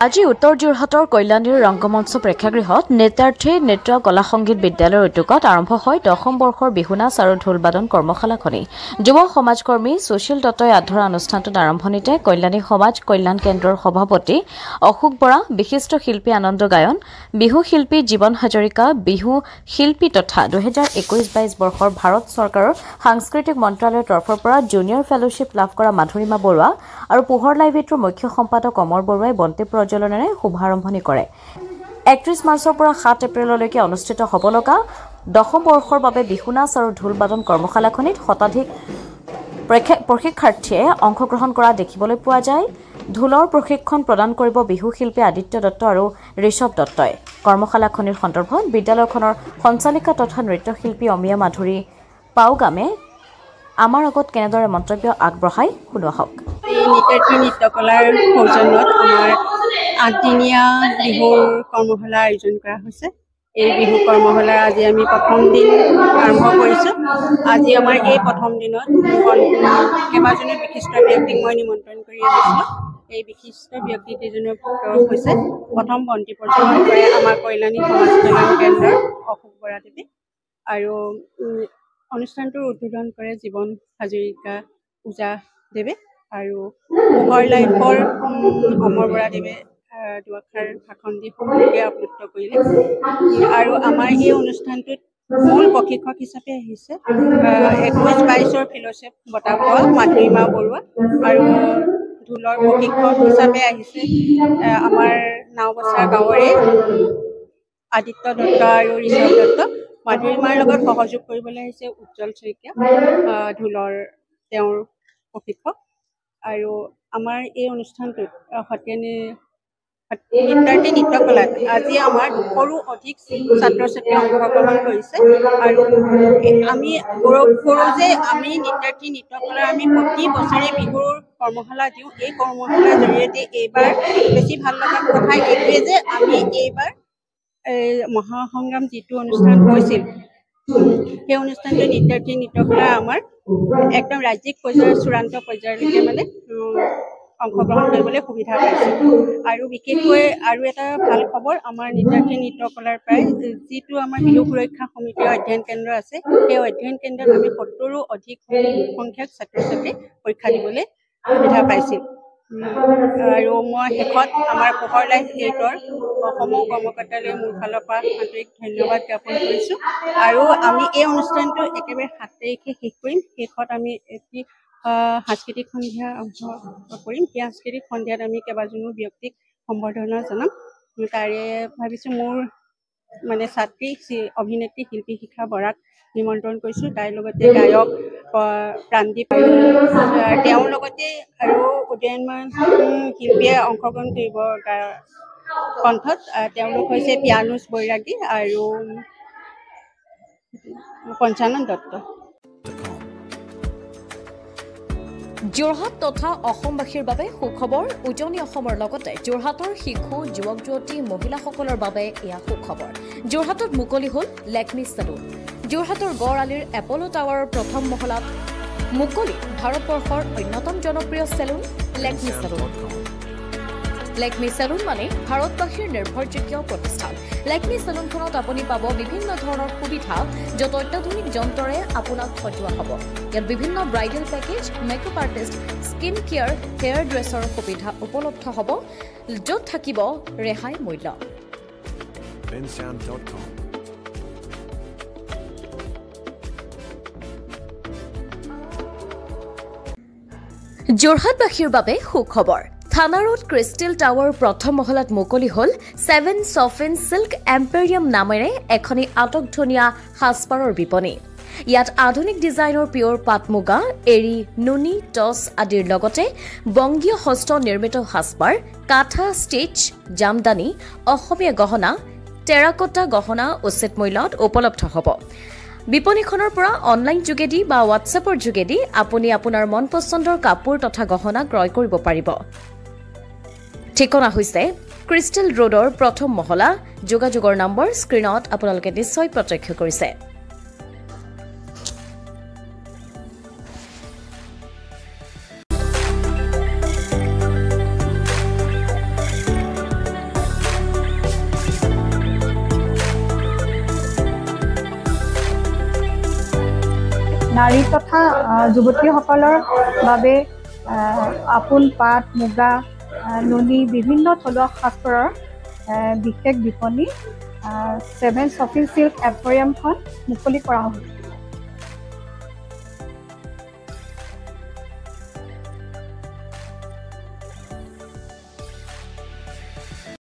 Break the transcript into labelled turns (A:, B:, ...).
A: আজি উত্তৰ যোৰহাটৰ কল্যাণীৰ ৰংগমঞ্চ প্ৰেক্ষাগৃহত নেতাৰ্থী নৃত্য কলা সংগীত বিদ্যালয়ৰ উদ্যোগত আৰম্ভ হয় 10ম বৰ্ষৰ বিহুনাচ আৰু ঢোলবাদন কৰ্মশালাখনি। যুৱ সমাজকৰ্মী সুশীল দত্তই আধৰা অনুষ্ঠানটোত আৰম্ভণিতে কল্যাণী সমাজ কল্যাণ কেন্দ্ৰৰ সভাপতি অশোক বৰা, বিশিষ্ট শিল্পী আনন্দ গায়ন, বিহু শিল্পী জীৱন হাজৰিকা, বিহু শিল্পী তথা 2021-22 বৰ্ষৰ ভাৰত চৰকাৰৰ সাংস্কৃতিক মন্ত্ৰালয়ৰ তৰফৰ পৰা জুনিয়ৰ ফেলোশ্বিপ লাভ কৰা মাধুৰিমা বৰুৱা আৰু পোহৰ লাইব্ৰেৰীৰ মুখ্য সম্পাদক অমৰ বৰুৱাই বন্তি প্ৰজ্বলনেৰে শুভাৰম্ভণি কৰে। 31 মাৰ্চৰ পৰা 7 এপ্ৰিললৈকে অনুষ্ঠিত হ'ব লগা 10ম বৰ্ষৰ বাবে বিহুনাচ আৰু ঢোলবাদন কৰ্মশালাখনিত শতাধিক প্ৰশিক্ষাৰ্থীয়ে অংশগ্ৰহণ কৰা দেখিবলৈ পোৱা যায়। ঢোলৰ প্ৰশিক্ষণ প্ৰদান কৰিব বিহু শিল্পী আদিত্য দত্ত আৰু ঋষভ দত্তই। কৰ্মশালাখনিৰ সন্দৰ্ভত বিদ্যালয়খনৰ সঞ্চালিকা তথা নৃত্যশিল্পী অমিয়া মাধুৰী পাউগামে আমাৰ আগত কেনেদৰে মন্তব্য আগবঢ়াই শুনোৱা হওক।
B: নেতাৰ্থী নৃত্যকলাৰ সৌজন্যত আমাৰ 8দিনীয়া বিহুৰ কৰ্মশালা আয়োজন কৰা হৈছে। এই বিহু কৰ্মশালাৰ আজি আমি প্ৰথম দিন আৰম্ভ কৰিছোঁ। আজি আমাৰ এই প্ৰথম দিনত কেইবাজনো বিশিষ্ট ব্যক্তিক মই নিমন্ত্ৰণ কৰি আনিছিলোঁ। এই বিশিষ্ট ব্যক্তিকেইজনৰ ভিতৰত হৈছে প্ৰথম বন্তি প্ৰজ্বলন কৰে আমাৰ কল্যাণী সমাজ কল্যাণ কেন্দ্ৰৰ অশোক বৰাদেৱে, আৰু অনুষ্ঠানটোৰ উদ্বোধন কৰে জীৱন হাজৰিকা পূজা দেৱে, আৰু পোহৰ লাইফৰ অমৰ বৰাদেৱে দুআষাৰ ভাষণ দি সকলোকে আপ্লুত কৰিলে। আৰু আমাৰ এই অনুষ্ঠানটোত মূল প্ৰশিক্ষক হিচাপে আহিছে 21-22ৰ ফেলোশ্বিপ বঁটা পোৱা মাধুৰিমা বৰুৱা, আৰু ঢোলৰ প্ৰশিক্ষক হিচাপে আহিছে আমাৰ নাওবছা গাঁৱৰে আদিত্য দত্ত আৰু ঋষভ দত্ত। মাধুৰিমাৰ লগত সহযোগ কৰিবলৈ আহিছে উজ্জ্বল শইকীয়া, ঢোলৰ তেওঁৰ প্ৰশিক্ষক। আৰু আমাৰ এই অনুষ্ঠানটোত নেতাৰ্থী নৃত্যকলাত আজি আমাৰ 200ৰো অধিক ছাত্ৰ ছাত্ৰীয়ে অংশগ্ৰহণ কৰিছে। আৰু আমি গৌৰৱ কৰোঁ যে আমি নেতাৰ্থী নৃত্যকলাৰ আমি প্ৰতি বছৰে বিহুৰ কৰ্মশালা দিওঁ। এই কৰ্মশালাৰ জৰিয়তে এইবাৰ বেছি ভাল লগা কথা এইটোৱে যে আমি এইবাৰ মহাসংগ্ৰাম যিটো অনুষ্ঠান হৈছিল, সেই অনুষ্ঠানটো নেতাৰ্থী নৃত্যকলা আমাৰ একদম ৰাজ্যিক পৰ্যায়ৰ চূড়ান্ত পৰ্যায়লৈকে মানে অংশগ্ৰহণ কৰিবলৈ সুবিধা পাইছে। আৰু বিশেষকৈ আৰু এটা ভাল খবৰ, আমাৰ নেতাৰ্থী নৃত্যকলাৰ প্ৰায় যিটো আমাৰ বিহু সুৰক্ষা সমিতিৰ অধ্যয়ন কেন্দ্ৰ আছে, সেই অধ্যয়ন কেন্দ্ৰত আমি 70ৰো অধিক সংখ্যক ছাত্ৰ ছাত্ৰী পৰীক্ষা দিবলৈ সুবিধা পাইছিল। আৰু মই শেষত আমাৰ পোহৰ লাইফ 8ৰ অসমৰ কৰ্মকৰ্তালৈ মোৰ ফালৰ পৰা আন্তৰিক ধন্যবাদ জ্ঞাপন কৰিছোঁ। আৰু আমি এই অনুষ্ঠানটো একেবাৰে 7 তাৰিখে শেষ কৰিম। শেষত আমি এটি সাংস্কৃতিক সন্ধিয়া আৰম্ভ কৰিম। সেই সাংস্কৃতিক সন্ধিয়াত আমি কেইবাজনো ব্যক্তিক সম্বৰ্ধনা জনাম। তাৰে ভাবিছোঁ মোৰ মানে ছাত্ৰী অভিনেত্ৰী শিল্পী শিখা বৰাক নিমন্ত্ৰণ কৰিছোঁ। তাইৰ লগতে গায়ক প্ৰাণদীপ, তেওঁৰ লগতে আৰু উদীয়মান শিল্পীয়ে অংশগ্ৰহণ কৰিব কণ্ঠত। তেওঁলোক হৈছে পিয়ানুষ বৈৰাগী আৰু পঞ্চানন দত্ত।
A: যোৰহাট তথা অসমবাসীৰ বাবে সুখবৰ। উজনি অসমৰ লগতে যোৰহাটৰ শিশু যুৱক যুৱতী মহিলাসকলৰ বাবে এয়া সুখবৰ। যোৰহাটত মুকলি হ'ল লেকমি চেলুন। যোৰহাটৰ গড় আলিৰ এপল' টাৱাৰৰ প্ৰথম মহলাত মুকলি ভাৰতবৰ্ষৰ অন্যতম জনপ্ৰিয় salon Lakme salon. Lakme salon মানে ভাৰতবাসীৰ নিৰ্ভৰযোগ্য প্ৰতিষ্ঠান। লেকমি চেলুনখনত আপুনি পাব বিভিন্ন ধৰণৰ সুবিধা, য'ত অত্যাধুনিক যন্ত্ৰৰে আপোনাক সজোৱা হ'ব। ইয়াত বিভিন্ন bridal package, makeup artist, skin care, hair dresser সুবিধা উপলব্ধ হ'ব, য'ত থাকিব ৰেহাই মূল্য। যোৰহাটবাসীৰ বাবে সুখবৰ। থানা ৰোড ক্ৰিষ্টেল টাৱাৰ প্ৰথম মহলাত মুকলি হ'ল 7 চফিন চিল্ক এম্পেৰিয়াম নামেৰে এখনি আটকধুনীয়া সাজপাৰৰ বিপণী। ইয়াত আধুনিক ডিজাইনৰ পিয়ৰ পাট মুগা, এৰী, নুনি, টচ আদিৰ লগতে বংগীয় হস্ত নিৰ্মিত সাজপাৰ, কাঠা ষ্টিচ, জামদানি, অসমীয়া গহনা, টেৰাকটা গহনা উচিত মূল্যত উপলব্ধ হ'ব। বিপণীখনৰ পৰা অনলাইন যোগেদি বা হোৱাটছএপৰ যোগেদি আপুনি আপোনাৰ মন পচন্দৰ কাপোৰ তথা গহনা ক্ৰয় কৰিব পাৰিব। ঠিকনা হৈছে ক্ৰিষ্টেল ৰোডৰ প্ৰথম মহলা। যোগাযোগৰ নম্বৰ স্ক্ৰীণত আপোনালোকে নিশ্চয় প্ৰত্যক্ষ কৰিছে।
C: নাৰী তথা যুৱতীসকলৰ বাবে আপোন পাট মুগা নুনি বিভিন্ন থলুৱা সাজপাৰৰ বিশেষ বিপণী 7 শ্বপিং চিল্ক এম্প'ৰিয়ামখন মুকলি কৰা হ'ব।